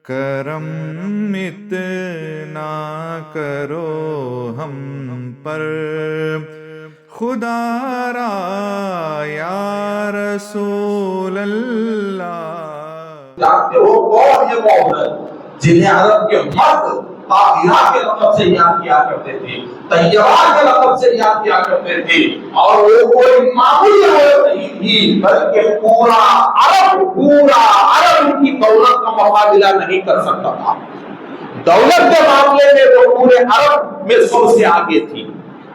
کرم اتنا کرو ہم پر خدا را یا رسول اللہ۔ جانتے ہو کون یہ قوم ہے جنہیں عرب کے مرد طاہرہ کے لقب سے یاد کیا کرتے تھے، طیبہ کے لقب سے یاد کیا کرتے تھے، اور وہ کوئی معمولی عورت نہیں تھی بلکہ پورا عرب ان کی دولت کا مقابلہ نہیں کر سکتا تھا۔ دولت کے معاملے میں وہ پورے عرب میں سب سے آگے تھی،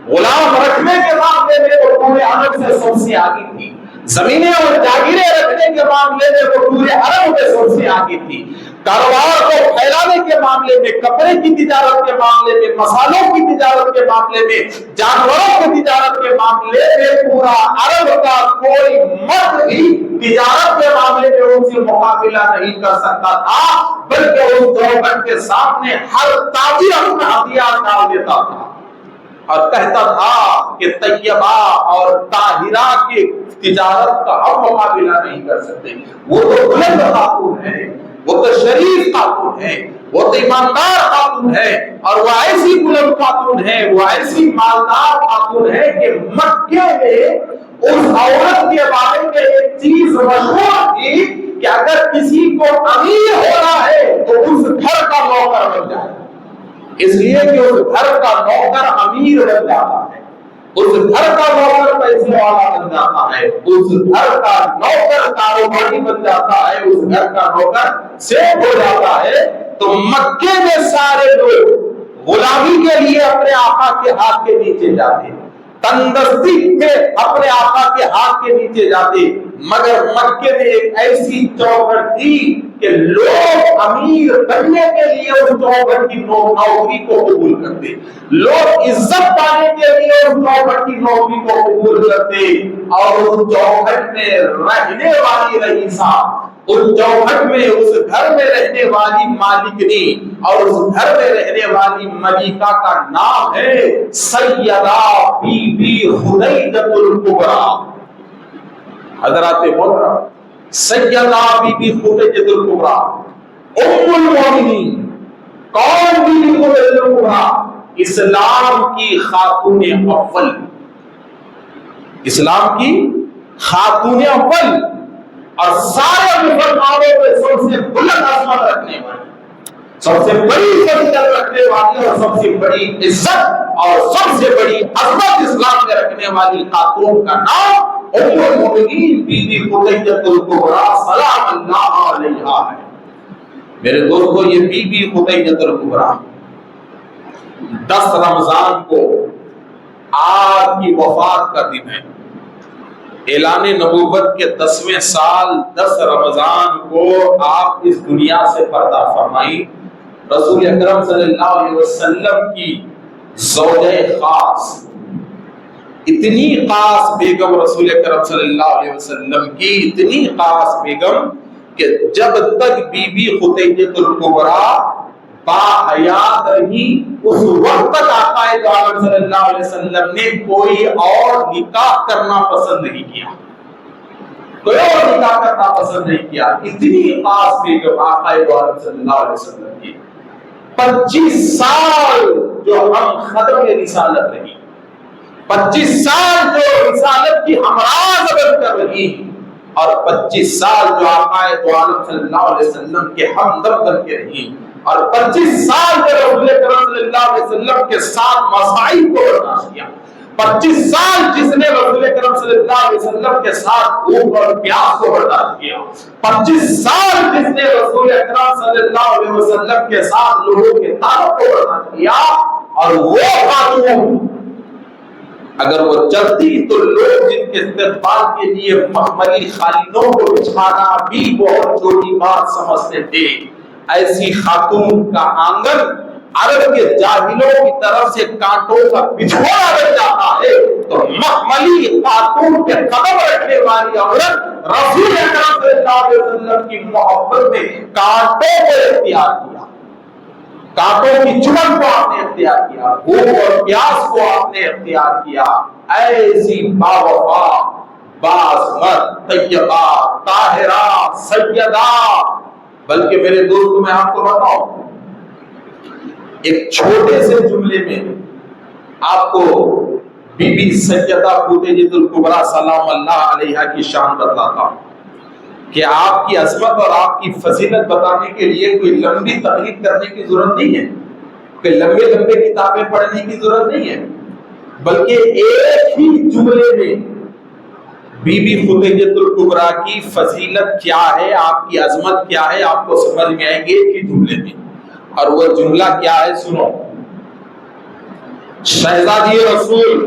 غلام رکھنے کے معاملے میں وہ پورے عرب سے سب سے آگے تھی، زمینیں اور جاگیریں رکھنے کے معاملے میں وہ پورے عرب میں سب سے آگے تھی، کاروبار کو پھیلانے کے معاملے میں، کپڑے کی تجارت کے معاملے میں، مسالوں کی تجارت کے معاملے میں، جانوروں کی تجارت کے معاملے میں پورا عرب کا کوئی مرد بھی تجارت کے معاملے میں ان سے مقابلہ نہیں کر سکتا تھا، بلکہ اس دیوبند کے سامنے ہر تاجر اپنا ہتھیار ڈال دیتا تھا اور کہتا تھا کہ طیبہ اور طاہرہ کی تجارت کا ہم مقابلہ نہیں کر سکتے۔ وہ تو بلند خاتون ہے، وہ تو شریف خاتون ہے، وہ تو ایماندار خاتون ہے، اور وہ ایسی بلند خاتون ہے، وہ ایسی مالدار خاتون ہے کہ مکے میں اس عورت کے بارے میں ایک چیز مشہور تھی کہ اگر کسی کو امیر ہونا ہے تو اس گھر کا نوکر بن جائے، اس لیے کہ اس گھر کا نوکر امیر بن جاتا ہے، اس گھر کا نوکر پیسے والا بن جاتا ہے، اس گھر کا نوکر کاروباری بن جاتا ہے، اس گھر کا نوکر سیٹ ہو جاتا ہے۔ تو مکے میں سارے لوگ غلامی کے لیے اپنے آقا کے ہاتھ کے نیچے جاتے، تندرستی میں اپنے آقا کے ہاتھ کے نیچے جاتے، مگر مکے میں ایک ایسی چوکھٹ تھی کہ لوگ امیر بننے کے لیے اس چوکھٹ کی نوکری کو قبول کرتے، لوگ عزت پانے کے لیے اس چوکھٹ کی نوکری کو قبول کرتے، اور اس چوکھٹ میں رہنے والی رئیسہ، اس چوکھٹ میں اس گھر میں رہنے والی مالکنی اور اس گھر میں رہنے والی ملکہ کا نام ہے سیدہ بی بی خدیجہ الکبریٰ۔ حضرات محترم، سیدہ بی بی خدیجہ الکبریٰ ام المومنین، کون بی بی خدیجہ الکبریٰ؟ اسلام کی خاتون اول، اسلام کی خاتون اول، اور سارے مسلمانوں میں سب سے بلند عظمت رکھنے والی، سب سے بڑی فضیلت رکھنے والی، اور سب سے بڑی عزت اور سب سے بڑی عظمت اسلام میں رکھنے والی خاتون کا نام ام المومنین بی بی خدیجہ الکبریٰ سلام اللہ علیہا ہے۔ میرے دوستو، یہ بی بی خدیجہ الکبریٰ 10 رمضان کو آپ کی وفات کا دن ہے، اعلان نبوت کے 10ویں سال 10 رمضان کو آپ اس دنیا سے پردہ فرمائی۔ رسول اکرم صلی اللہ علیہ وسلم کی زوجہ خاص، اتنی خاص بیگم رسول اکرم صلی اللہ علیہ وسلم کی، اتنی خاص بیگم کہ جب تک بی بی خدیجہ الکبریٰ باحیات رہی اس وقت تک آقا دو عالم صلی اللہ علیہ وسلم نے کوئی اور نکاح کرنا پسند نہیں کیا، کوئی اور نکاح کرنا پسند نہیں کیا۔ اتنی خاص بیگم آقا دو عالم صلی اللہ علیہ وسلم کی 25 سال جو ہم خدم رسالت رہی، 25 سال جو رسالت کی ہمراہ بن کر رہی، اور 25 سال جو آقا دو عالم صلی اللہ علیہ وسلم کے ہمدم بن کے رہی، اور 25 سال جو رسول اکرم صلی اللہ علیہ وسلم کے ساتھ مصائب کو برداشت کیا، 25 سال جس نے رسول اکرم صلی اللہ علیہ وسلم کے ساتھ بھوک اور پیاس کو برداشت کیا، 25 سال جس نے رسول اکرم صلی اللہ علیہ وسلم کے ساتھ لوگوں کے تعلق کو برداشت کیا، اور وہ خاتون اگر وہ چلتی تو لوگ جن کے استقبال کے لیے مخملی قالینوں کو بچھانا بھی بہت چھوٹی بات سمجھتے تھے، ایسی خاتون کا آنگن عرب کے جاہلوں کی طرف سے کانٹوں کا بچھوڑا بن جاتا ہے، تو مخملی خاتون کے قدم رکھنے والی عورت رسول اکرم صلی اللہ علیہ وسلم کی محبت میں کانٹوں کو اختیار کیا، کانٹوں کی چبن کو آپ نے اختیار کیا، بھوک اور پیاس کو آپ نے اختیار کیا۔ ایسی باوفا، باعظمت، طیبہ، طاہرہ، سیدہ بلکہ میرے دوستوں میں آپ کو بتاؤں، ایک چھوٹے سے جملے میں آپ کو بی بی سیدہ خدیجہ الکبریٰ سلام اللہ علیہا کی شان بتاتا ہوں کہ آپ کی عظمت اور آپ کی فضیلت بتانے کے لیے کوئی لمبی تقریر کرنے کی ضرورت نہیں ہے، کوئی لمبے کتابیں پڑھنے کی ضرورت نہیں ہے، بلکہ ایک ہی جملے میں بی بی خدیجہ الکبریٰ کی فضیلت کیا ہے، آپ کی عظمت کیا ہے، آپ کو سمجھ میں آئے گی ایک ہی جملے میں۔ اور وہ جملہ کیا ہے سنو، شہزادی رسول،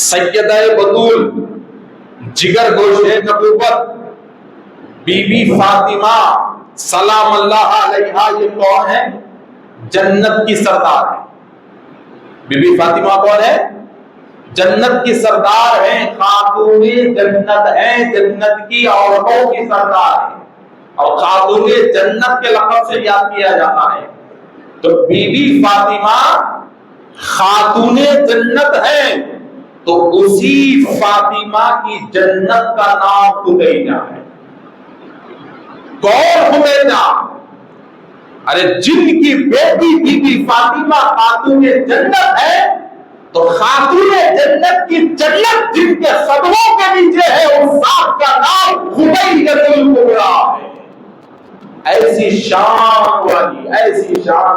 سیدہ بطول، جگر گوشہ نبوت، بی بی فاطمہ سلام اللہ علیہا، یہ کون ہے؟ جنت کی سردار ہے۔ بی بی فاطمہ کون ہے؟ جنت کی سردار ہیں، خاتون جنت ہیں، جنت کی عورتوں کی سردار ہیں، اور خاتون جنت کے لقب سے یاد کیا جاتا ہے۔ تو بی بی فاطمہ خاتون جنت ہے، تو اسی فاطمہ کی جنت کا نام خدیجہ ہے۔ کون خدیجہ؟ ارے جن کی بیٹی بی بی فاطمہ خاتون جنت ہے، تو خاتون جنت کی جنت جن کے قدموں کے نیچے ہے، اس ذات کا نام خدیجہ الکبریٰ ہے۔ ایسی شان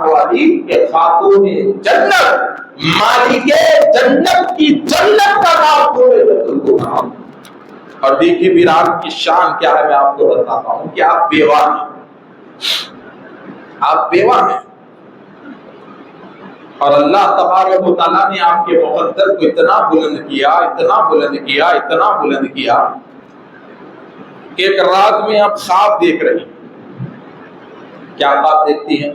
والی کہ خاتون جنت، مالک جنت کی جنت کا نام خدیجہ الکبریٰ۔ اور دیکھیے پھر آپ کی شان کیا ہے، میں آپ کو بتاتا ہوں کہ آپ بیوہ ہیں، آپ بیوہ ہیں، اور اللہ تبارک و تعالیٰ نے آپ کے مقدر کو اتنا بلند کیا، اتنا بلند کیا، اتنا بلند کیا کہ ایک رات میں آپ خواب دیکھ رہی ہیں۔ کیا خواب دیکھتی ہیں؟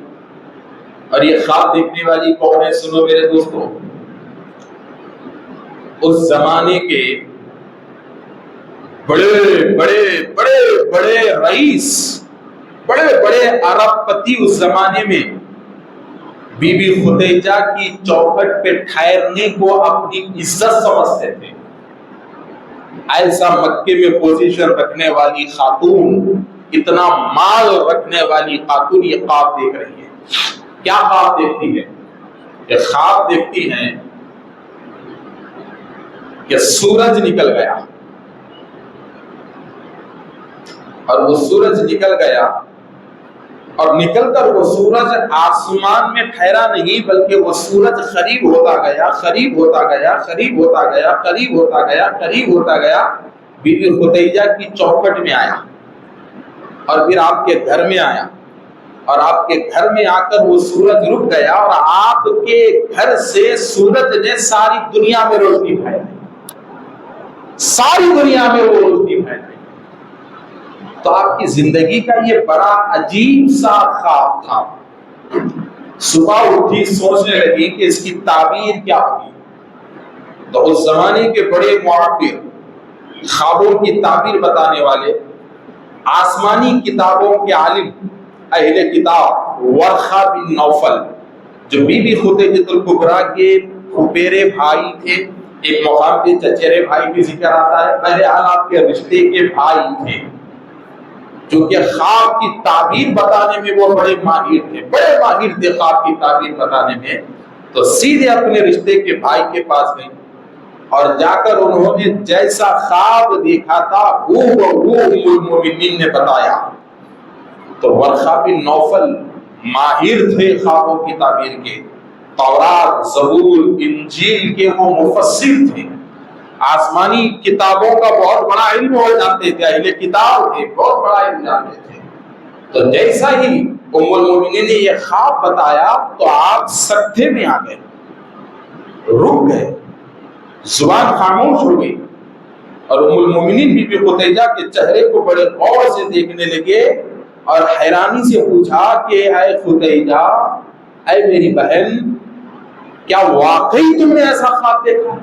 اور یہ خواب دیکھنے والی کون ہے؟ سنو میرے دوستوں، اس زمانے کے بڑے رئیس، بڑے عرب پتی اس زمانے میں بی بی خدیجہ کی چوکھٹ پہ ٹھہرنے کو اپنی عزت سمجھتے تھے۔ ایسا مکے میں پوزیشن رکھنے والی خاتون، اتنا مال رکھنے والی خاتون یہ خواب دیکھ رہی ہے۔ کیا خواب دیکھتی ہے؟ کہ خواب دیکھتی ہیں کہ سورج نکل گیا، اور وہ سورج نکل گیا، اور نکل کر وہ سورج آسمان میں ٹھہرا نہیں، بلکہ وہ سورج قریب ہوتا گیا، قریب ہوتا گیا، قریب ہوتا گیا، قریب ہوتا گیا، قریب ہوتا گیا، بی بی خدیجہ کی چوکھٹ میں آیا، اور پھر آپ کے گھر میں آیا، اور آپ کے گھر میں آ کر وہ سورج رک گیا، اور آپ کے گھر سے سورج نے ساری دنیا میں روشنی پھیلائی، ساری دنیا میں وہ روشنی پھیلائی۔ تو آپ کی زندگی کا یہ بڑا عجیب سا خواب تھا۔ صبح اٹھی، سوچنے لگی کہ اس کی تعبیر کیا ہوگی۔ تو اس زمانے کے بڑے معبر، خوابوں کی تعبیر بتانے والے، آسمانی کتابوں کے عالم، اہل کتاب ورقہ بن نوفل، جو بی بی خدیجہ الکبریٰ کے پھپھیرے بھائی تھے، ایک مقام پہ چچیرے بھائی بھی ذکر آتا ہے، بہرحال آپ کے رشتے کے بھائی تھے، جو کہ خواب کی تعبیر بتانے میں وہ بڑے ماہر تھے خواب کی تعبیر بتانے میں۔ تو سیدھے اپنے رشتے کے بھائی کے پاس گئے، اور جا کر انہوں نے جیسا خواب دیکھا تھا وہ ام المومنین نے بتایا۔ تو ورقہ بن نوفل ماہر تھے خوابوں کی تعبیر کے، تورات، زبور، انجیل کے وہ مفسر تھے، آسمانی کتابوں کا بہت بڑا علم ہو جانتے تھے، اہل کتاب تھے، بہت بڑا علم جانتے تھے۔ تو جیسا ہی ام المومنین نے یہ خواب بتایا تو آپ سکتے میں آ گئے، رک گئے، زبان خاموش ہو گئی، اور ام المومنین بی بی خدیجہ کے چہرے کو بڑے غور سے دیکھنے لگے، اور حیرانی سے پوچھا کہ اے خدیجہ، اے میری بہن، کیا واقعی تم نے ایسا خواب دیکھا؟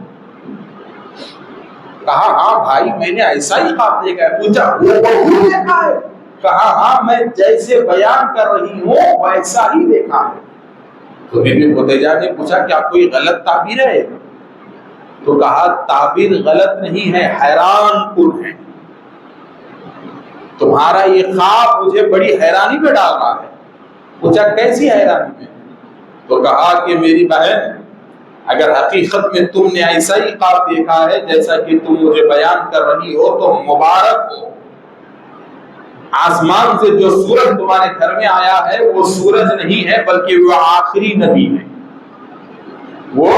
کہا ہاں بھائی، میں نے ایسا ہی خواب دیکھا ہے۔ پوچھا وہ دیکھا ہے؟ کہا ہاں، میں جیسے بیان کر رہی ہوں ویسا ہی دیکھا ہے۔ تو بی بی خدیجہ نے پوچھا کیا کوئی غلط تعبیر ہے؟ تو کہا تعبیر غلط نہیں ہے، حیران کن ہے۔ تمہارا یہ خواب مجھے بڑی حیرانی میں ڈال رہا ہے۔ پوچھا کیسی حیرانی میں؟ تو کہا کہ میری بہن، اگر حقیقت میں تم نے ایسا ہی خواب دیکھا ہے جیسا کہ تم مجھے بیان کر رہی ہو تو مبارک ہو، آسمان سے جو سورج تمہارے گھر میں آیا ہے وہ سورج نہیں ہے بلکہ وہ آخری نبی ہے، وہ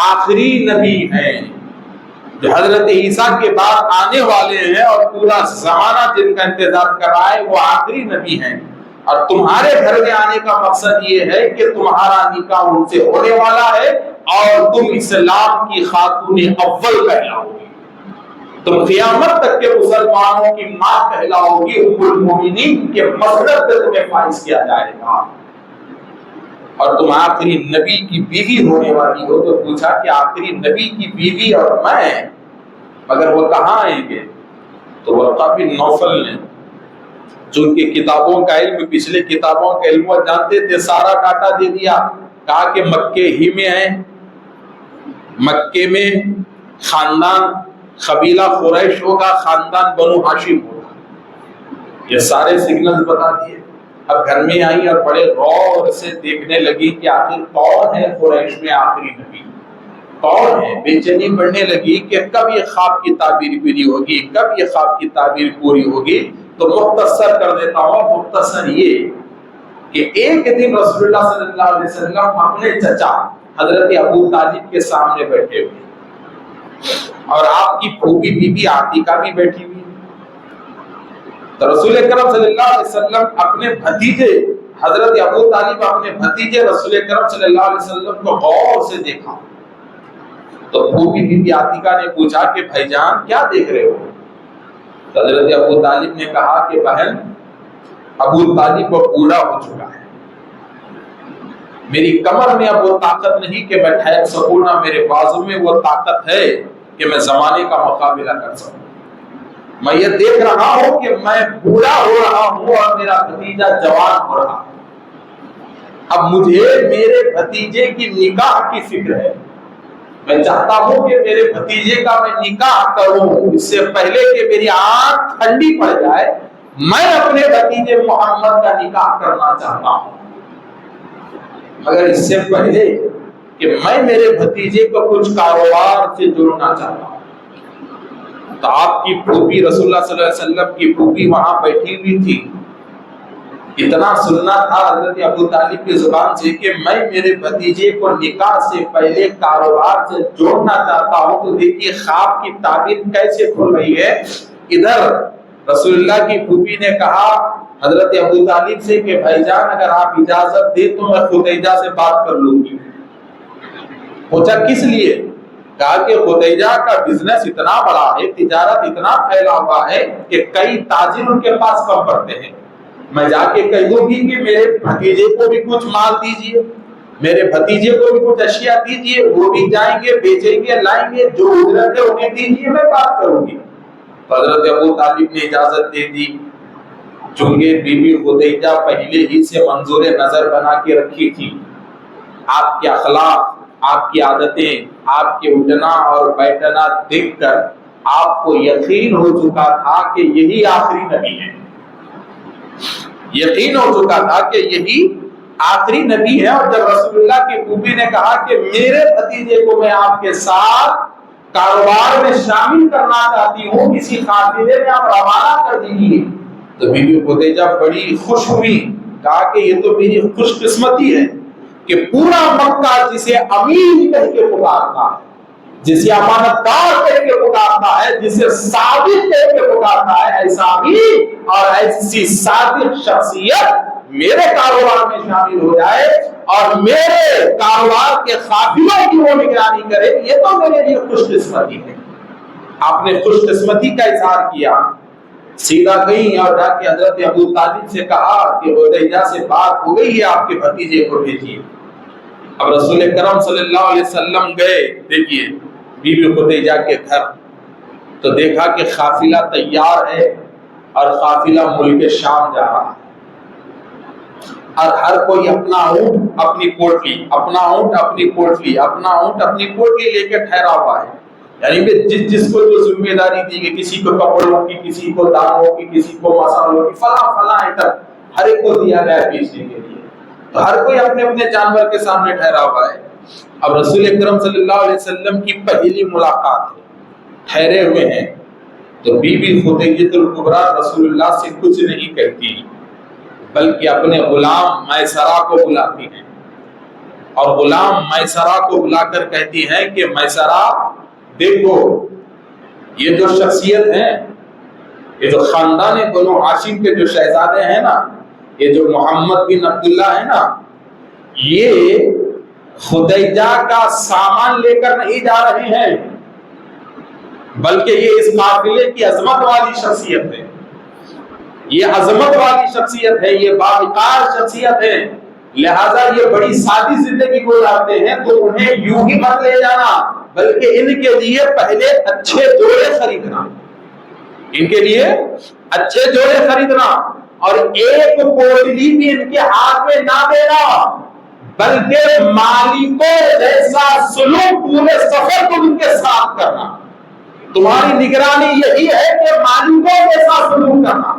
آخری نبی ہے جو حضرت عیسیٰ کے بعد آنے والے ہیں اور پورا زمانہ جن کا انتظار کر رہا ہے وہ آخری نبی ہیں، اور تمہارے گھر میں آنے کا مقصد یہ ہے کہ تمہارا نکاح ان سے ہونے والا ہے اور تم اسلام کی خاتون اول کہلاؤ گی، تم قیامت تک کے مسلمانوں کی ماں کہلاؤ گی، ام المومنین کے مسلک پہ تمہیں فائز کیا جائے گا، اور تم آخری نبی کی بیوی ہونے والی ہو۔ تو پوچھا کہ آخری نبی کی بیوی اور میں، مگر وہ کہاں آئیں گے؟ تو ورقہ بن نوفل نے، جو کہ کتابوں کا علم، پچھلے کتابوں کا علم وہ جانتے تھے، سارا ڈاٹا دے دیا، کہا کہ مکے ہی میں ہیں، مکے میں خاندان قبیلہ قریش ہوگا، خاندان بنو ہاشم ہوگا، یہ سارے سگنلز بتا دیے۔ اب گھر میں آئی اور بڑے غور سے دیکھنے لگی کہ آخر کون ہے قریش میں آخری نبی، کون ہے؟ بے چینی بڑھنے لگی کہ کب یہ خواب کی تعبیر پوری ہوگی، کب یہ خواب کی تعبیر پوری ہوگی۔ تو مختصر کر دیتا ہوں، مختصر یہ کہ ایک دن رسول اللہ صلی اللہ علیہ وسلم اپنے چچا حضرت ابو طالب کے سامنے بیٹھے ہوئے اور آپ کی پھوپھی بی بی عاتیقہ بھی بیٹھی ہوئی، تو رسول کرم صلی اللہ علیہ وسلم اپنے بھتیجے حضرت ابو طالب اپنے بھتیجے رسول کرم صلی اللہ علیہ وسلم کو غور سے دیکھا، تو پھوپھی بی بی عاتیقہ نے پوچھا کہ بھائی جان کیا دیکھ رہے ہو؟ حضرت ابو طالب نے کہا کہ بہن، ابو طالب وہ بوڑھا ہو چکا ہے، میری کمر میں اب وہ طاقت نہیں کہ میں ٹھہر سکوں، نہ میرے بازو میں وہ طاقت ہے کہ میں زمانے کا مقابلہ کر سکوں، میں یہ دیکھ رہا ہوں کہ میں بوڑھا ہو رہا ہوں اور میرا بھتیجا جوان ہو رہا ہے، اب مجھے میرے بھتیجے کی نکاح کی فکر ہے، میں چاہتا ہوں کہ میرے بھتیجے کا میں نکاح کروں، اس سے پہلے کہ میری آنکھ ٹھنڈی پڑ جائے میں اپنے بھتیجے محمد کا نکاح کرنا چاہتا ہوں، مگر اس سے پہلے کہ میں میرے بھتیجے کو کچھ کاروبار سے جوڑنا چاہتا ہوں۔ تو آپ کی پھوپھی رسول اللہ صلی اللہ علیہ وسلم کی پھوپھی وہاں بیٹھی ہوئی تھی، اتنا سننا تھا حضرت ابو طالب کی زبان سے کہ میں میرے بھتیجے کو نکاح سے پہلے کاروبار سے جوڑنا چاہتا ہوں، تو دیکھیے خواب کی تعبیر کیسے کھل رہی ہے۔ ادھر رسول اللہ کی پھوپھی نے کہا حضرت ابو طالب سے کہ بھائی جان اگر آپ اجازت دیں تو میں خدیجہ سے بات کر لوں گی۔ پوچھا کس لیے؟ کہا کہ خدیجہ کا بزنس اتنا بڑا ہے، تجارت اتنا پھیلا ہوا ہے کہ کئی تاجر ان کے پاس کم پڑتے ہیں، میں جا کے کہہ دوں گی کہ میرے بھتیجے کو بھی کچھ مال دیجئے، میرے بھتیجے کو بھی کچھ اشیاء دیجئے، وہ بھی جائیں گے بیچیں گے لائیں گے، جو اجرت ہے انہیں دیجئے، میں بات کروں گی۔ حضرت ابو طالب نے اجازت دے دی، چونکہ بی بی خدیجہ پہلے ہی سے منظور نظر بنا کے رکھی تھی، آپ کے اخلاق، آپ کی عادتیں، آپ کے اٹھنا اور بیٹھنا دیکھ کر آپ کو یقین ہو چکا تھا کہ یہی آخری نبی ہے، یقین ہو چکا تھا کہ یہی آخری نبی ہے۔ اور جب رسول اللہ کی پھوپھی نے کہا کہ میرے بھتیجے کو میں آپ کے ساتھ کاروبار میں شامل کرنا چاہتی ہوں، کسی قافلے میں آپ روانہ کر دیجیے، تو بی بی خدیجہ بڑی خوش ہوئی، کہا کہ یہ تو میری خوش قسمتی ہے کہ پورا مکہ جسے امین کہہ کے پکارتا ہے، جسے امانتدار کہہ کے پکارتا ہے، جسے صادق کہہ کے پکارتا ہے، ایسا امین اور ایسی صادق شخصیت میرے کاروبار میں شامل ہو جائے اور میرے کاروبار کے قافلوں کی وہ نگرانی کرے، یہ تو میرے لیے خوش قسمتی ہے۔ آپ نے خوش قسمتی کا اظہار کیا، سیدھا گئی اور جا کے حضرت ابو طالب سے کہا کہ خدیجہ سے بات ہو گئی ہے، آپ کے بھتیجے کو بھیجیے۔ اب رسول کرم صلی اللہ علیہ وسلم گئے، دیکھیے بی بی خدیجہ کے گھر، تو دیکھا کہ قافلہ تیار ہے اور قافلہ ملک شام جا رہا ہے، اور ہر کوئی اپنا اونٹ اپنی پوٹلی، اپنا اونٹ اپنی پوٹلی، اپنا اونٹ اپنی پوٹلی لے کے ٹھہرا ہوا ہے۔ یعنی کہ جس کو جو ذمہ داری دی گئی، کسی کو کپڑوں کی، کسی کو دانوں کی، کسی کو مسالوں کی، فلاں آئٹم ہر ایک کو دیا گیا بیچنے کے لیے. تو ہر کوئی اپنے اپنے جانور کے سامنے ٹھہرا ہوا ہے. اب رسول اکرم صلی اللہ علیہ وسلم کی پہلی ملاقات ہے، ٹھہرے ہوئے ہیں. تو بی بی خدیجہ الکبریٰ رسول اللہ سے کچھ نہیں کہتی، بلکہ اپنے غلام میسرہ کو بلاتی ہیں، اور غلام میسرہ کو بلا کر کہتی ہیں کہ میسرہ دیکھو، یہ جو شخصیت ہے، یہ جو خاندان بنو ہاشم کے جو شہزادے ہیں نا، یہ جو محمد بن عبداللہ ہے نا، یہ خدیجہ کا سامان لے کر نہیں جا رہے ہیں، بلکہ یہ اس قافلے کی عظمت والی شخصیت ہے، یہ عظمت والی شخصیت ہے، یہ باوقار شخصیت ہے، لہذا یہ بڑی سادی زندگی گزارتے ہیں، تو انہیں یوں ہی مت لے جانا، بلکہ ان کے لیے پہلے اچھے جوڑے خریدنا، ان کے لیے اچھے جوڑے خریدنا، اور ایک پوٹلی بھی ان کے ہاتھ میں نہ دینا، بلکہ مالکوں جیسا سلوک پورے سفر کو ان کے ساتھ کرنا. تمہاری نگرانی یہی ہے کہ مالکوں جیسا سلوک کرنا،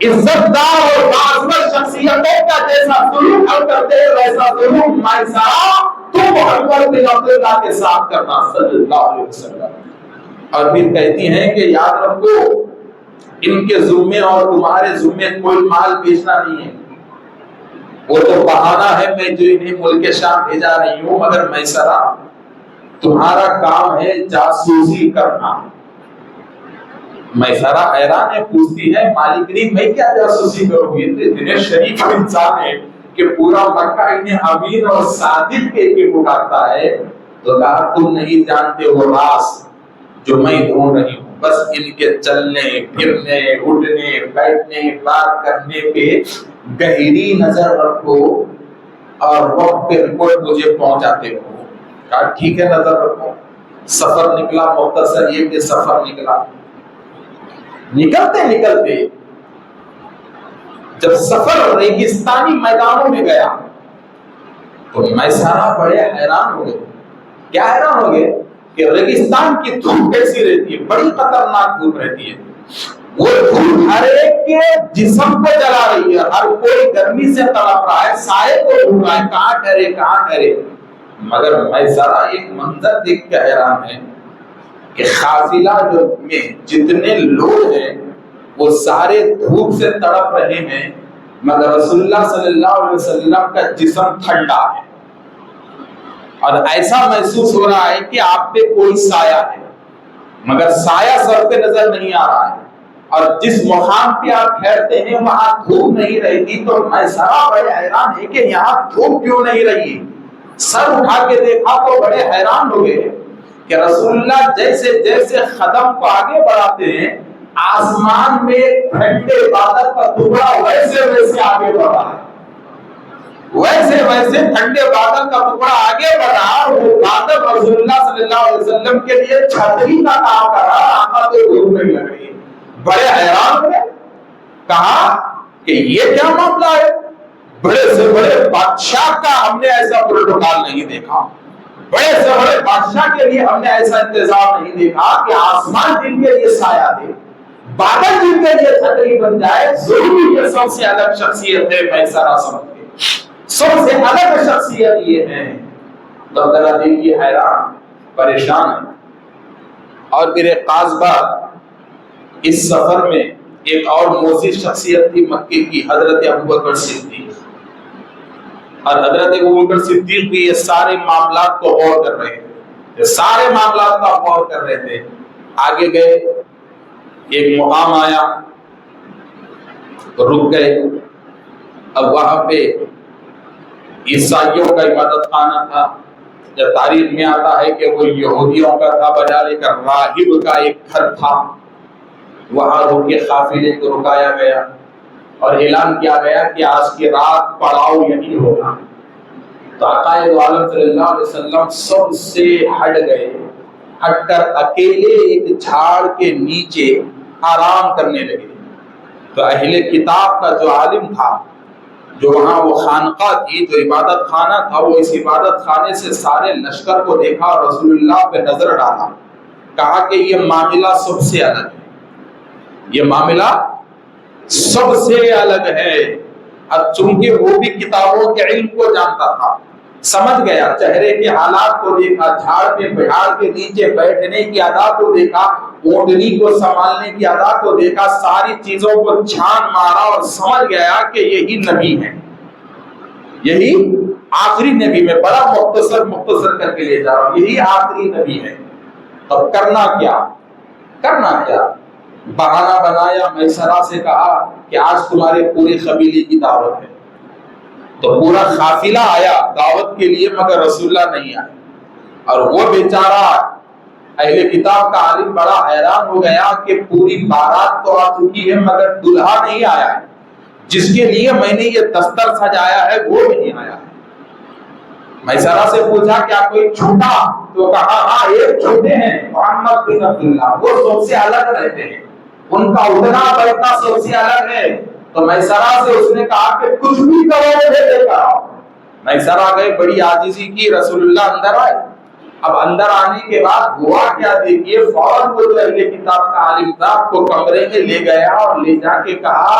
عزت دار اور باعزت شخصیتوں کا جیسا سلوک ہم کرتے ہیں، ویسا سلوک میسرہ تو محمد بن عبداللہ کے ساتھ کرنا صلی اللہ علیہ وسلم. اور پھر کہتی ہیں کہ یاد رکھو، ان کے ذمے اور تمہارے ذمے کوئی مال بیچنا نہیں ہے، وہ تو بہانہ ہے میں جو انہیں ملک شام بھیجا رہی ہوں، مگر میسرہ تمہارا کام ہے جاسوسی کرنا. میسرہ حیران ہے، پوچھتی ہے مالکنی میں کیا جاسوسی کروں گی؟ اتنے شریف انسان ہے کہ پورا مکہ انہیں امین اور صادق کے پکارتا ہے. تو کہا تم نہیں جانتے وہ راز جو میں ڈھونڈ رہی ہوں، بس ان کے چلنے پھرنے اٹھنے بیٹھنے بات کرنے پہ گہری نظر رکھو اور وقت پہ رپورٹ مجھے پہنچاتے ہو. کہا ٹھیک ہے نظر رکھو. سفر نکلا، مختصر یہ کہ سفر نکلا. نکلتے جب سفر ریگستانی میدانوں میں گیا تو میسرہ بڑے حیران ہو گئے. کیا حیران ہو گئے؟ کہ ریگستان کی دھوپ کیسی رہتی ہے، بڑی خطرناک دھوپ رہتی ہے. وہ دھوپ ہر ایک کے جسم کو جلا رہی ہے، ہر کوئی گرمی سے تڑپ رہا ہے، سائے کو ڈھونڈ رہا ہے کہاں ٹھہرے. مگر میسرہ ایک منظر دیکھ کے حیران ہے کہ قافلہ جو میں جتنے لوگ ہیں وہ سارے دھوپ سے تڑپ رہے ہیں، مگر رسول اللہ صلی اللہ علیہ وسلم کا جسم ٹھنڈا ہے، اور ایسا محسوس ہو رہا ہے کہ آپ پہ کوئی سایہ ہے، مگر سایہ سر پہ نظر نہیں آ رہا ہے. اور جس مقام پہ آپ ٹھہرتے ہیں وہاں دھوپ نہیں رہتی. تو میسرہ بڑے حیران ہے کہ یہاں دھوپ کیوں نہیں رہی. سر اٹھا کے دیکھا تو بڑے حیران ہو گئے کہ رسول اللہ جیسے جیسے قدم کو آگے بڑھاتے ہیں، آسمان میں ٹھنڈے بادل کا ٹکڑا ویسے ویسے آگے بڑھا ہے، ویسے ویسے ٹھنڈے بادل کا ٹکڑا آگے بڑھا. وہ بادل رسول اللہ صلی اللہ علیہ وسلم کے لیے چھتری کا کام کر رہا، آقا تو دھوپ نہیں لگ رہی. بڑے حیران ہوئے. کہا کہ یہ کیا معاملہ ہے؟ بڑے سے بڑے بادشاہ کا ہم نے ایسا پروٹوکول نہیں دیکھا، بڑے سے بڑے بادشاہ کے لیے ہم نے ایسا انتظام نہیں دیکھا کہ آسمان جن کے لیے سایہ دے، بادل جن کے لیے چھتری بن جائے. ضروری یہ سب سے الگ شخصیت ہے میسرہ سمجھتے، سب سے الگ شخصیت یہ ہے. تو ذرا دیکھیے حیران پریشان ہے. اور پھر ایک خاص بات، اس سفر میں ایک اور موزی شخصیت تھی مکے کی، حضرت ابوبکر صدیق. اور حضرت ابوبکر صدیق بھی یہ سارے معاملات کو غور کر رہے تھے، سارے معاملات کا غور کر رہے تھے. آگے گئے، ایک مقام آیا، رک گئے. اب وہاں پہ عیسائیوں کا عبادت خانہ تھا. جب تاریخ میں آتا ہے کہ وہ یہودیوں کا تھا، بجائے کا راہب کا ایک گھر تھا. وہاں رک کے قافلے کو رکایا گیا اور اعلان کیا گیا کہ آج کی رات پڑاؤ یہی ہوگا. تو آقا دو عالم صلی اللہ علیہ وسلم سب سے ہٹ گئے، ہٹ کر اکیلے ایک جھاڑ کے نیچے آرام کرنے لگے. تو اہل کتاب کا جو عالم تھا، جو وہاں وہ خانقاہ تھی، جو عبادت خانہ تھا، وہ اس عبادت خانے سے سارے لشکر کو دیکھا اور رسول اللہ پہ نظر ڈالا. کہا کہ یہ معاملہ سب سے الگ ہے، یہ معاملہ سب سے الگ ہے۔ اب چونکہ وہ بھی کتابوں کے علم کو جانتا تھا، سمجھ گیا، چہرے کے حالات کو دیکھا، جھاڑ کے پہاڑ کے نیچے بیٹھنے کی ادا کو دیکھا، اونٹنی کو سنبھالنے کی ادا کو دیکھا، ساری چیزوں کو چھان مارا اور سمجھ گیا کہ یہی نبی ہے، یہی آخری نبی۔ میں بڑا مختصر کر کے لے جا رہا ہوں، یہی آخری نبی ہے۔ اب کرنا کیا؟ بہانہ بنایا، میسرہ سے کہا کہ آج تمہارے پوری قبیلے کی دعوت ہے، تو پورا قافلہ آیا دعوت کے لیے، مگر رسول اللہ نہیں آئے۔ اور وہ بیچارہ اہل کتاب کا عالم بڑا حیران ہو گیا کہ پوری بارات تو آ چکی ہے مگر دلہا نہیں آیا ہے، جس کے لیے میں نے یہ دستر سجایا ہے وہ نہیں آیا ہے۔ میسرہ سے پوچھا کیا کوئی چھوٹا؟ تو کہا ہاں ایک چھوٹے ہیں، محمد بن عبداللہ، وہ سب سے الگ رہتے ہیں، ان کا اٹھنا بیٹھنا سب سے الگ ہے۔ تو میسرہ سے اس نے کہا کہ کچھ بھی کرو مجھے لے کر آؤ۔ میسرہ گئے، بڑی عاجزی کی، رسول اللہ اندر آئے۔ اب اندر آنے کے بعد ہوا کیا دیکھیے، فوراً وہ جو اہل کتاب کا عالم تھا کو کمرے میں لے گیا اور لے جا کے کہا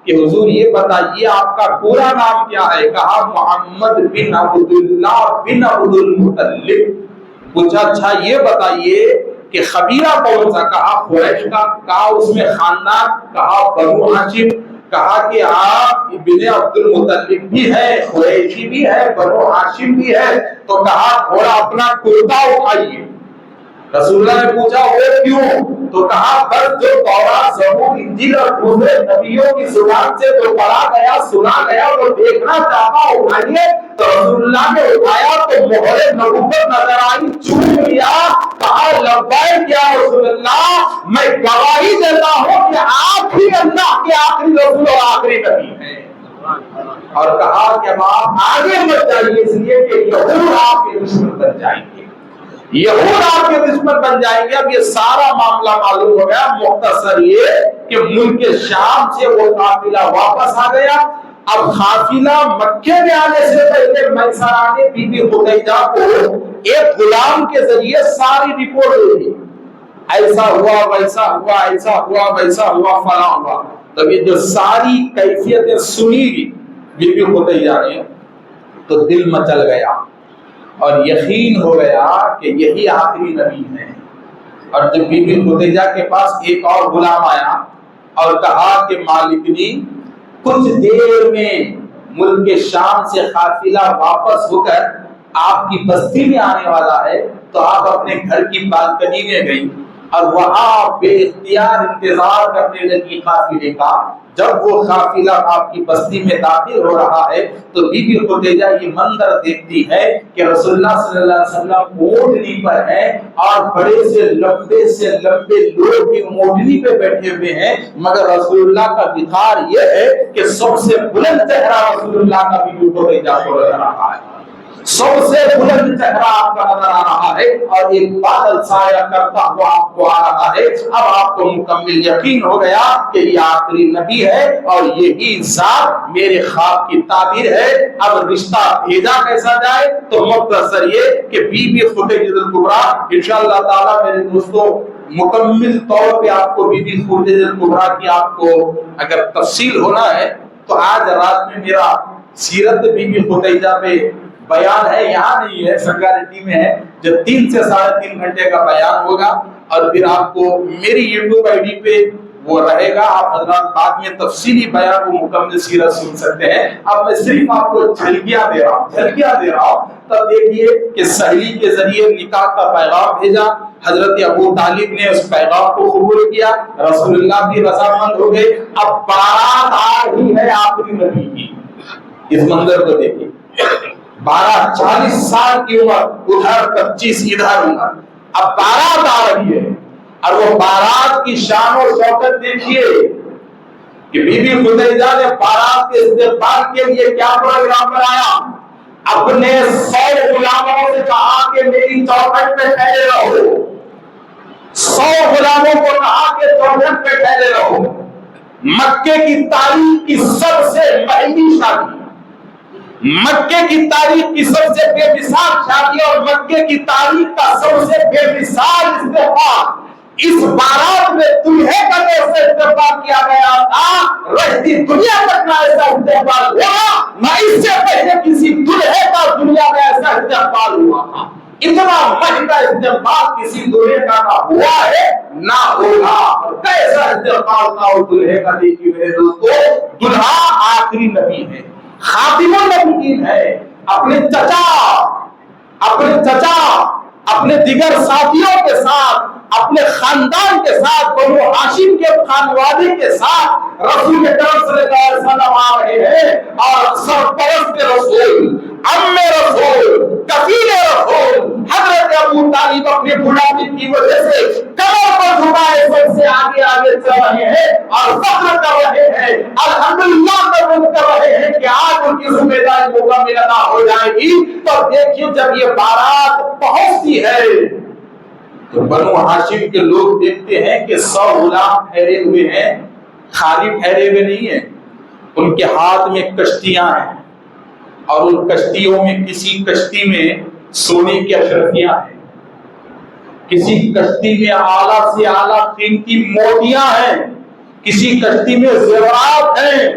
کہ حضور یہ بتائیے آپ کا پورا نام کیا ہے؟ کہا محمد بن عبداللہ بن عبد المطلب۔ پوچھا اچھا یہ بتائیے کہ قبیلہ کون سا؟ کہا قریش کا۔ کہا اس میں خاندان؟ کہا بنو ہاشم۔ کہا کہ آپ ابن عبد المطلب بھی ہے، قریشی بھی ہے، بنو ہاشم بھی ہے۔ تو کہا تھوڑا اپنا کرتا اٹھائیے۔ رسول اللہ نے پوچھا وہ کیوں؟ تو کہا بس جو تورات، زبور، انجیل اور دوسرے نبیوں کی زبان سے جو پڑھا گیا سنا گیا وہ دیکھنا چاہتا، اٹھائیے۔ تو رسول اللہ نے اٹھایا تو مہر نبوت نظر آئی، چوم لیا، کہا لبیک یا رسول اللہ، میں گواہی دیتا ہوں کہ آپ ہی اللہ کے آخری رسول اور آخری نبی ہیں۔ اور کہا کہ اب آپ آگے مت جائیے، اس لیے کہ یہود آپ کے دشمن بن جائیں گے، یہود آپ کے دشمن بن جائیں گے۔ اب یہ سارا معاملہ معلوم ہو گیا۔ مختصر یہ کہ ملک شام سے وہ قافلہ واپس آ گیا۔ اب قافلہ مکے میں آنے سے پہلے میسرہ نے بی بی خدیجہ کو ایک غلام کے ذریعے ساری رپورٹ دے دی، ایسا ہوا ویسا ہوا، ایسا ہوا ویسا ہوا، فلاں ہوا۔ تب یہ جو ساری کیفیتیں سنی گی بی بی خدیجہ نے تو دل مچل گیا اور یقین ہو گیا کہ یہی آخری نبی ہے۔ اور جب بی بی خدیجہ کے پاس ایک اور غلام آیا اور کہا کہ مالکنی کچھ دیر میں ملک شام سے قافلہ واپس ہو کر آپ کی بستی میں آنے والا ہے، تو آپ اپنے گھر کی بالکنی میں گئی اور وہاں بے اختیار انتظار کرنے لگی قافلے کا۔ جب وہ قافلہ آپ کی بستی میں داخل ہو رہا ہے تو بی بی خدیجہ یہ منظر دیکھتی ہے کہ رسول اللہ صلی اللہ علیہ وسلم اونٹنی پر ہیں اور بڑے سے لمبے لوگ بھی اونٹنی پہ بیٹھے ہوئے ہیں، مگر رسول اللہ کا وقار یہ ہے کہ سب سے بلند چہرہ رسول اللہ کا بی بی خدیجہ کو نظر آ رہا ہے، سب سے بلند چہرہ آپ کا نظر آ رہا ہے، اور ایک بادل سایہ کرتا ہوا آپ کو آ رہا ہے۔ اب آپ کو مکمل یقین ہو گیا کہ یہ آخری نبی ہے اور یہی ذات میرے خواب کی تعبیر ہے۔ اب رشتہ بھیجا کیسا جائے؟ تو مختصر یہ کہ بی بی خدیجہ الکبریٰ، انشاءاللہ تعالیٰ میرے دوستوں مکمل طور پہ آپ کو بی بی خدیجہ الکبریٰ کی آپ کو اگر تفصیل ہونا ہے تو آج رات میں میرا سیرت بی بی خدیجہ پہ بیان ہے، یہاں نہیں ہے، سنگاریڈی میں ہے، جو 3 سے 3.5 گھنٹے کا بیان ہوگا، اور پھر آپ کو میری یوٹیوب آئی ڈی پہ وہ رہے گا، آپ حضرات بعد میں تفصیلی بیان کو مکمل سیرت سن سکتے ہیں۔ اب میں صرف آپ کو جھلکیاں دے رہا ہوں۔ تب دیکھیے کہ سہیلی کے ذریعے نکاح کا پیغام بھیجا، حضرت ابو طالب نے اس پیغام کو قبول کیا، رسول اللہ بھی رضامند ہو گئے۔ اب بارات آ رہی ہے آخری نبی کی، اس منظر کو دیکھیے، 40 سال کی عمر، ادھر 25 ادھر عمر، اب بارات آ رہی ہے، اور وہ بارات کی شان و شوکت دیکھیے کہ بی بی خدیجہ نے بارات کے استقبال کے لیے کیا پروگرام بنایا۔ اپنے 100 غلاموں سے کہا کہ میری چوکھٹ پہ ٹھہرے رہو، 100 غلاموں کو کہا کہ چوکھٹ پہ ٹھہرے رہو۔ مکے کی تاریخ کی سب سے مہنگی شادی، مکے کی تاریخ کی سب سے بے مثال شادی اور مکے کی تاریخ کا سب سے بے مثال استقبال اس بارات میں دلہے کا ایسا استقبال کیا گیا تھا، رہتی دنیا تک نہ ایسا استقبال ہوا، نہ اس سے پہلے کسی دلہے کا دنیا میں ایسا استقبال ہوا تھا۔ اتنا مہنگا استقبال کسی دلہے کا نہ ہوا ہے نہ ہوگا۔ کیسا استقبال تھا اس دلہے کا، دیکھیے میرے دوستو، دلہا آخری نبی ہے، خاتم النبیین ہے، اپنے چچا اپنے دیگر ساتھیوں کے ساتھ، اپنے خاندان کے ساتھ، بنو ہاشم کے خانوادے کے ساتھ رسول اکرم صلی اللہ علیہ وسلم آ رہے ہیں، اور سرپرست رسول، ام رسول، کفیل رسول حضرت ابو طالب اپنے بڑھاپے کی وجہ سے کمر پر جھکائے سب سے آگے آگے چل رہے ہیں اور فخر کر رہے ہیں، الحمدللہ کر رہے ہیں کہ آج ان کی ذمہ داری مکمل ادا ہو جائے گی۔ تو دیکھیے جب یہ بارات پہنچتی ہے تو بنو ہاشم کے لوگ دیکھتے ہیں کہ 100 غلام ٹھہرے ہوئے ہیں، خالی ٹھہرے ہوئے نہیں ہیں، ان کے ہاتھ میں کشتیاں ہیں، اور ان کشتیوں میں کسی کشتی میں سونے کی اشرفیاں ہیں، کسی کشتی میں اعلیٰ سے اعلیٰ قیمتی موتیاں ہیں، کسی کشتی میں زیورات ہیں۔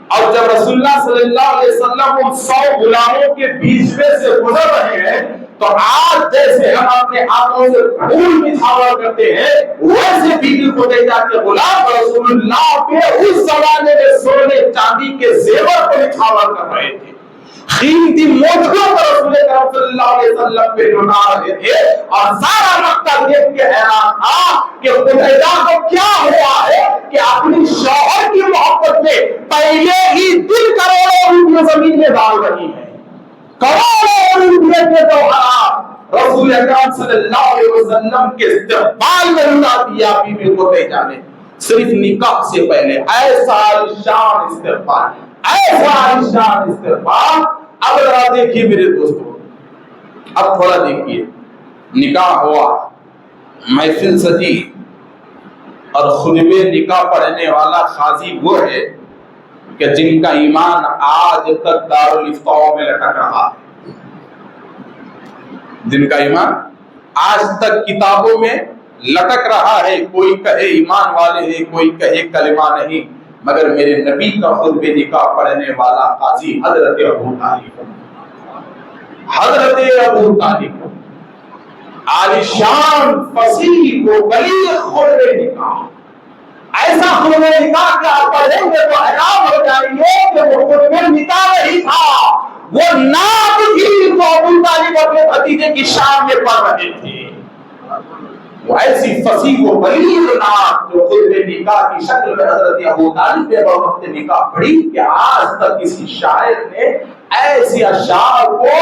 اور جب رسول اللہ صلی اللہ علیہ وسلم ان 100 غلاموں کے بیچ میں سے گزر رہے ہیں تو آج جیسے ہم اپنے ہاتھوں سے پھول نچھاور کرتے ہیں، ویسے بی بی خدیجہ کے غلام رسول اللہ کے اس زمانے میں سونے چاندی کے زیور کو نچھاور کر رہے تھے، قیمتی موتیوں کو رسول اکرم صلی اللہ علیہ وسلم پہ لٹا رہے تھے، اور سارا مکہ دیکھ کے حیران تھا کہ خدیجہ کو کیا ہوا ہے کہ اپنی شوہر کی محبت میں پہلے ہی دل کروڑوں روپے زمین میں ڈال رہی ہے، کروڑوں روپے کے جوہرات رسول اکرم صلی اللہ علیہ وسلم کے استقبال میں لٹا دیا بی بی خدیجہ نے، صرف نکاح سے پہلے۔ ایسا عالیشان استقبال، ایسا عالیشان استقبال۔ اب ذرا دیکھیے میرے دوستو، اب تھوڑا دیکھیے، نکاح ہوا، محفل سجی، اور خطبے نکاح پڑھنے والا قاضی وہ ہے کہ جن کا ایمان آج تک دارالفتاؤں میں لٹک رہا ہے، جن کا ایمان آج تک کتابوں میں لٹک رہا ہے، کوئی کہے ایمان والے ہیں، کوئی کہے کلمہ نہیں، مگر میرے نبی کا خطبے نکاح پڑھنے والا قاضی حضرت ابو طالب، حضرت ابو طالب، عالیشان فصیح و بلیغ خطبے نکاح، ایسا خطبے نکاح کا آپ پڑھیں گے تو حیران ہو جائیں گے کہ وہ خطبے نکاح نہیں تھا، وہ نعت تھی جو ابو طالب اپنے بھتیجے کی شان میں پڑھ رہے تھے، وہ ایسی فصیح و بلیغ نعت جو خطبے نکاح کی شکل میں حضرت ابو طالب نے وقت نکاح پڑھی کہ آج تک کسی شاعر نے ایسی اشعار کو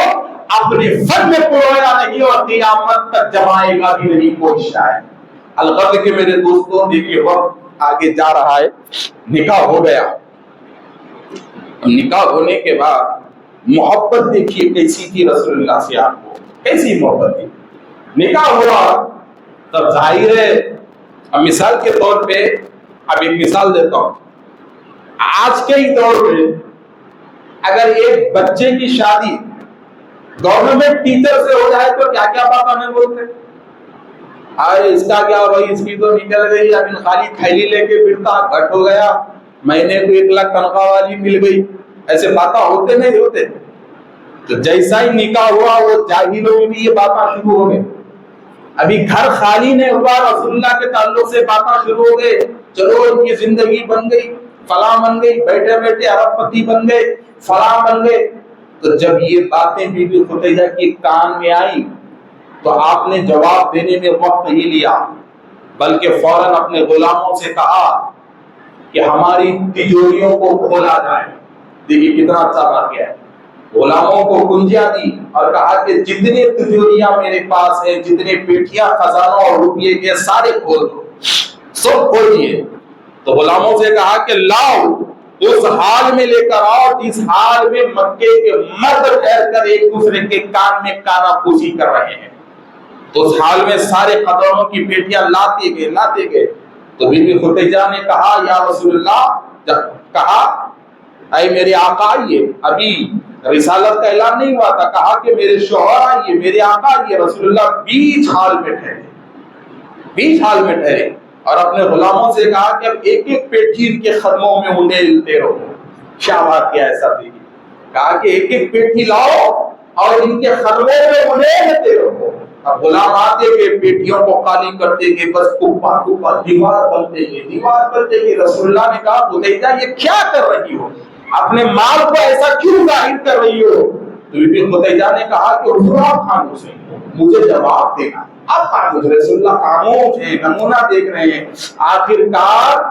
اپنے فن میں پرویا نہیں، اور قیامت تک جمائے گا بھی نہیں کوئی شاعر۔ الغرض کہ میرے دوستوں دیکھیے وقت آگے جا رہا ہے، نکاح ہو گیا، نکاح ہونے کے بعد محبت دیکھیے کیسی تھی رسول اللہ سے، آپ کو کیسی محبت تھی۔ نکاح ہوا تب ظاہر ہے، اب مثال کے طور پہ اب ایک مثال دیتا ہوں، آج کے ہی دور میں اگر ایک بچے کی شادی گورنمنٹ ٹیچر سے ہو جائے تو کیا کیا بات ہمیں بولتے ہیں، ارے اس کا کیا بھائی، اس کی تو نکل گئی، اب خالی تھیلی لے کے پھرتا، گھٹ ہو گیا، مہینے کو 1 لاکھ تنخواہ والی مل گئی، ایسے باتیں ہوتے نہیں ہوتے۔ تو جیسا ہی نکاح ہوا وہ جاہلوں میں بھی یہ باتیں شروع ہو گئی، ابھی گھر خالی نہیں ہوا رسول اللہ کے تعلق سے باتیں شروع ہو گئے، چلو ان کی زندگی بن گئی، فلاں بن گئی، بیٹھے بیٹھے ارب پتی بن گئے، فلاں بن گئے۔ تو جب یہ باتیں بی بی خدیجہ کی کان میں آئی تو آپ نے جواب دینے میں وقت نہیں لیا، بلکہ فوراً اپنے غلاموں سے کہا کہ ہماری تجوریوں کو کھولا جائے۔ دیکھیے کتنا اچھا واقعہ ہے، غلاموں کو کنجیاں دی اور کہا کہ جتنے تجوریاں میرے پاس ہیں، جتنے پیٹیاں خزانوں اور روپیے کے سارے کھول دو، سب کھولیے۔ تو غلاموں سے کہا کہ لاؤ اس حال میں لے کر آؤ جس حال میں مکے کے مرد ٹھہر کر ایک دوسرے کے کان میں کانا پوسی کر رہے ہیں۔ تو اس حال میں سارے خزانوں کی پیٹیاں لاتے گئے۔ تو بی بی خدیجہ نے کہا یا رسول اللہ، کہا اے میرے آقا آئیے، ابھی رسالت کا اعلان نہیں ہوا تھا، کہا کہ میرے شوہر آئیے، میرے آقا آئیے۔ رسول اللہ بیچ حال میں ٹھہرے، بیچ حال میں ٹھہرے اور اپنے غلاموں سے کہا کہ اب ایک ایک پیٹھی ان کے خدموں میں انڈیلتے رہو۔ کیا بات کیا ایسا بھی کہا کہ ایک ایک پیٹھی لاؤ اور ان کے خدموں میں انڈیلتے رہو۔ اب غلام آتے کہ پیٹھیوں کو خالی کرتے کہ بس کپا کپا دیوار بنتے گئے، دیوار بنتے گئے۔ رسول اللہ نے کہا خدیجہ یہ کیا کر رہی ہو، اپنے مال کو ایسا کیوں ظاہر کر رہی ہو؟ تو بی بی خدیجہ نے کہا کہ حضور آپ خاموش ہیں، مجھے جواب دینا۔ اب خاموش، رسول اللہ خاموش ہیں، نمونہ دیکھ رہے ہیں۔ آخر کار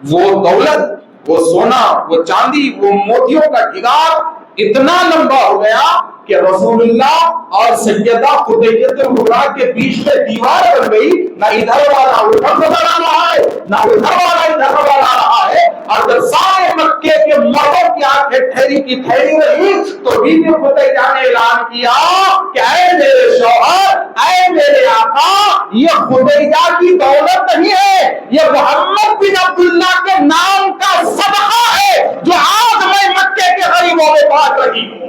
وہ دولت، وہ سونا، وہ چاندی، وہ موتیوں کا ڈھگار اتنا لمبا ہو گیا کہ رسول اللہ اور سیدہ خدیجہ الکبریٰ کے بیچ میں دیوار بن گئی، نہ ادھر والا ادھر نظر آ رہا ہے، نہ ادھر والا ادھر نظر آ رہا ہے۔ اور جب سارے مکے کے مردوں کی آنکھیں ٹھہری کی ٹھہری رہی تو بی بی خدیجہ نے اعلان کیا کہ اے میرے شوہر، اے میرے آقا، یہ خدیجہ کی دولت نہیں ہے، یہ محمد بن عبداللہ کے نام کا صدقہ ہے جو آج میں مکے کے غریبوں میں بانٹ رہی ہوں،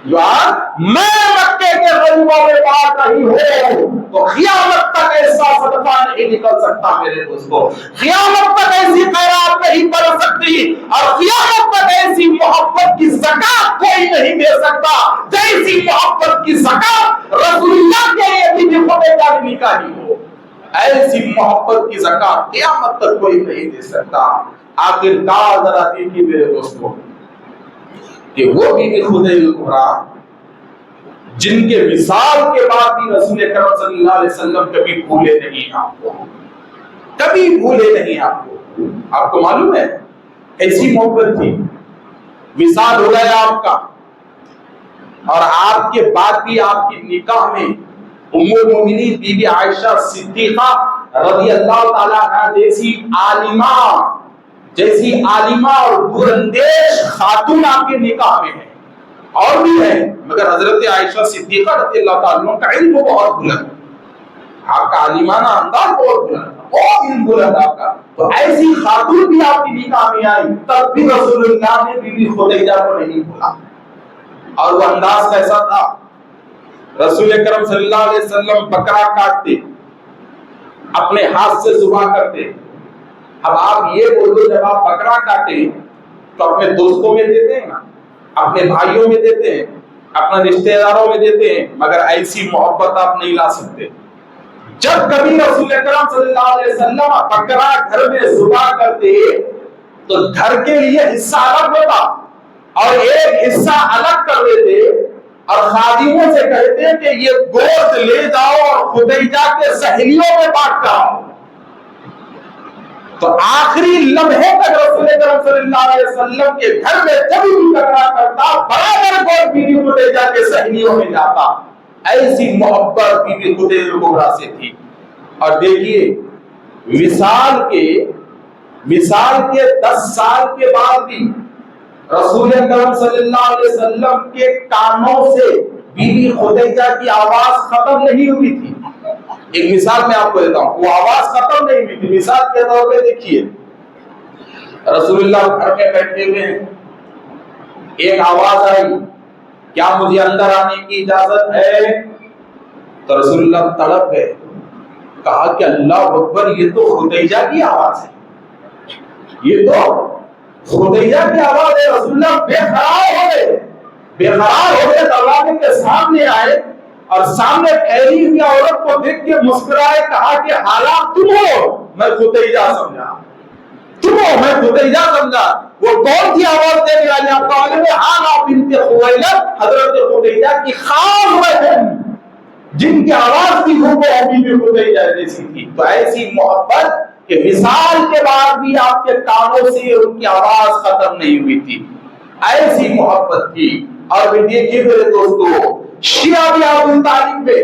جو آج میں مکے کے غریبوں میں بانٹ رہی ہوں۔ تو قیامت تک ایسا صدقہ نہیں نکل سکتا میرے دوستو، قیامت تک ایسی خیرات نہیں پڑ سکتی، اور قیامت تک ایسی محبت کی زکات کوئی نہیں دے سکتا جیسی محبت کی زکات رسول اللہ کے لیے بی بی خدیجہ نے نکالی ہو۔ ایسی محبت کی زکات قیامت تک کوئی نہیں دے سکتا۔ آخر کار ذرا دیکھیے میرے دوستو کہ وہ بی بی خدیجہ الکبریٰ جن کے وصال کے بعد بھی رسول اکرم صلی اللہ علیہ وسلم کبھی بھولے نہیں آپ کو، کبھی بھولے نہیں آپ کو۔ آپ کو معلوم ہے ایسی محبت تھی، وصال ہو گیا آپ کا، اور آپ کے بعد بھی آپ کی نکاح میں ام المومنین بی بی عائشہ صدیقہ رضی اللہ تعالیٰ عنہا جیسی عالمہ اور دوراندیش خاتون آپ کے نکاح میں ہے، اور بھی ہے، مگر حضرت عائشہ صدیقہ رضی اللہ تعالیٰ عنہ کا علم بہت بلند، آپ کا عالمانہ انداز بہت بلند، بہت علم بلند آپ کا۔ تو ایسی خاتون بھی آپ کی نکاح میں آئی، تب بھی رسول اللہ نے بی بی خدیجہ کو نہیں بھولا، اور وہ انداز کیسا تھا؟ رسول اکرم صلی اللہ علیہ وسلم بکرا کاٹتے، اپنے ہاتھ سے ذبح کرتے۔ اب آپ یہ بولو جب آپ بکرا کاٹے تو اپنے دوستوں میں دیتے ہیں نا، اپنے بھائیوں میں دیتے ہیں، اپنے رشتہ داروں میں دیتے ہیں، مگر ایسی محبت آپ نہیں لا سکتے۔ جب کبھی رسول اکرم صلی اللہ علیہ وسلم بکرا گھر میں ذبح کرتے تو گھر کے لیے حصہ الگ ہوتا اور ایک حصہ الگ کر دیتے، اور خادموں سے کہتے کہ یہ گوشت لے جاؤ اور خدیجہ کے سہیلیوں میں بانٹ کر آؤ۔ تو آخری لمحے تک رسول اکرم صلی اللہ علیہ وسلم کے گھر میں جب بھی بکرا کرتا برابر گوشت بی بی خدیجہ کے سہیلیوں میں جاتا۔ ایسی محبت بی بی خدیجہ الکبریٰ سے تھی۔ اور دیکھیے وصال کے 10 سال کے بعد بھی رسول اکرم صلی اللہ علیہ وسلم کے کانوں سے بی بی خدیجہ کی آواز ختم نہیں ہوئی تھی۔ ایک مثال میں آپ کو دیتا ہوں، وہ آواز ختم نہیں ہوئی تھی۔ مثال کے طور پہ دیکھیے، رسول اللہ گھر میں بیٹھے ہوئے ہیں، ایک آواز آئی، کیا مجھے اندر آنے کی اجازت ہے؟ تو رسول اللہ تڑپ گئے، کہا کہ اللہ اکبر، یہ تو خدیجہ کی آواز ہے، یہ تو خدیجہ کی آواز ہے۔ رسول اللہ بے قرار ہو گئے، دروازے کے سامنے آئے اور سامنے ٹھہری ہوئی عورت کو دیکھ کے مسکرائے، کہا کہ حالات تم ہو، میں خدیجہ سمجھا، تم ہو، میں خدیجہ سمجھا۔ وہ کون تھی آواز دینے والی؟ آپ کا معلوم ہے، حالہ بنت خویلد، حضرت خدیجہ کی خاص بہن، جن کی آواز کی وہ بی بی خدیجہ جیسی تھی۔ تو ایسی محبت کہ وصال کے بعد بھی آپ کے کانوں سے ان کی آواز ختم نہیں ہوئی تھی، ایسی محبت تھی۔ اور دیکھیے میرے دوستو، شیعہ بھی ابو طالب پہ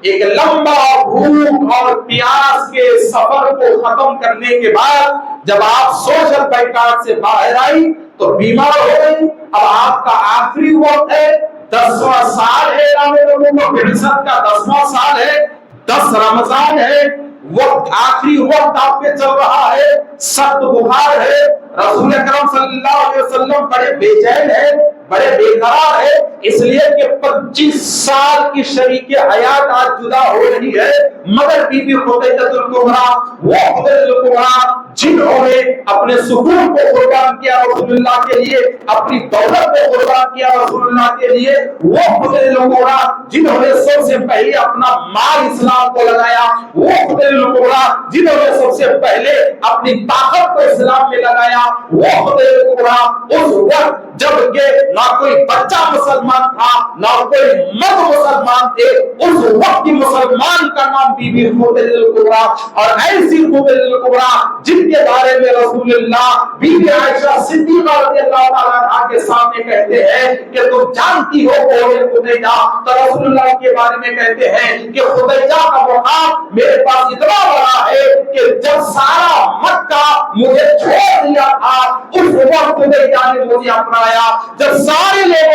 ایک لمبا بھوک اور پیاس کے سفر کو ختم کرنے کے بعد جب آپ سوشل بائیکاٹ سے باہر آئی تو بیمار ہو گئی۔ اب آپ کا آخری وقت ہے، 10واں سال ہے اعلان نبوت کا، 10واں سال ہے، 10 رمضان ہے، وقت آخری وقت آپ پہ چل رہا ہے، سخت بخار ہے، رسول اکرم صلی اللہ علیہ وسلم بڑے بے چین ہیں، بڑے بے قرار ہے، اس لیے کہ 25 سال کی شریک حیات آج جدا ہو رہی ہے، مگر بی بی خدیجہ الکبریٰ، وہ خدیجہ الکبریٰ جنہوں نے اپنے سکون کو قربان کیا رسول اللہ کے لیے، اپنی دولت کو قربان کیا رسول اللہ کے لیے، وہ خدیجہ الکبریٰ جنہوں نے سب سے پہلے اپنا مال اسلام کو لگایا، وہ خدیجہ الکبریٰ جنہوں نے سب سے پہلے اپنی طاقت کو اسلام میں لگایا، وہ خدیجہ الکبریٰ اس وقت جب کہ نہ کوئی بچہ مسلمان تھا، نہ کوئی مرد مسلمان تھے، اس وقت کی مسلمان کا نام بی بی خدیجہ الکبریٰ، اور ایسی خدیجہ الکبریٰ جن کے بارے میں رسول اللہ بی بی عائشہ صدیقہ رضی اللہ تعالیٰ عنہا کے سامنے کہتے ہیں کہ تم جانتی ہو کون ہے خدیجہ، تو رسول اللہ کے بارے میں کہتے ہیں کہ خدیجہ کا مقام میرے پاس اتنا بڑا ہے کہ جب سارا مکہ مجھے چھوڑ دیا تھا اس وقت خدیجہ نے مجھے اپنایا، جب سارے لوگوں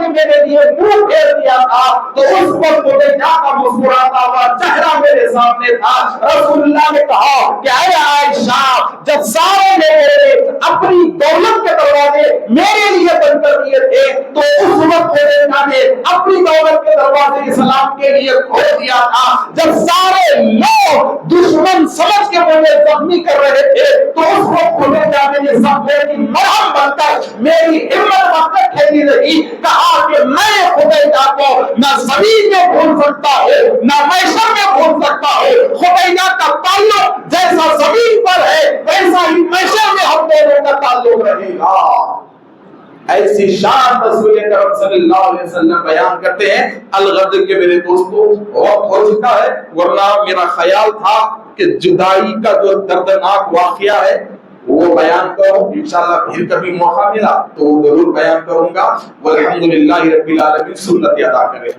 نے میرے لیے منہ پھیر دیا تھا تو اس وقت خدیجہ کا مسکراتا ہوا چہرہ میرے سامنے تھا۔ رسول اللہ نے کہا کہ اے عائشہ، جب سارے لوگوں نے اپنی دولت کے دروازے میرے لیے بند کر دیے تھے تو اس وقت خدیجہ نے اپنی دولت کے دروازے اسلام کے لیے کھول دیا تھا، جب سارے لوگ دشمن سمجھ کے مجھے زخمی کر رہے تھے تو اس وقت خدیجہ نے یہ زخمے کی مرہم بن کر میری ہمت وقت کھیلی رہی، کہا کہ میں خدیجہ کو نہ زمین میں بھول سکتا ہوں نہ محشر میں بھول سکتا ہوں، خدیجہ کا تعلق جیسا زمین پر ہے ویسا ہی محشر میں ہم دونوں کا تعلق رہے گا۔ ایسی شان رسول اکرم صلی اللہ علیہ وسلم بیان کرتے ہیں۔ الغدر کے میرے دوستو وقت ہو چکا ہے، ورنہ میرا خیال تھا کہ جدائی کا جو دردناک واقعہ ہے وہ بیان کروں، انشاءاللہ پھر کبھی موقع ملا تو ضرور بیان کروں گا۔ والحمدللہ رب العالمین، سنت ادا کریں۔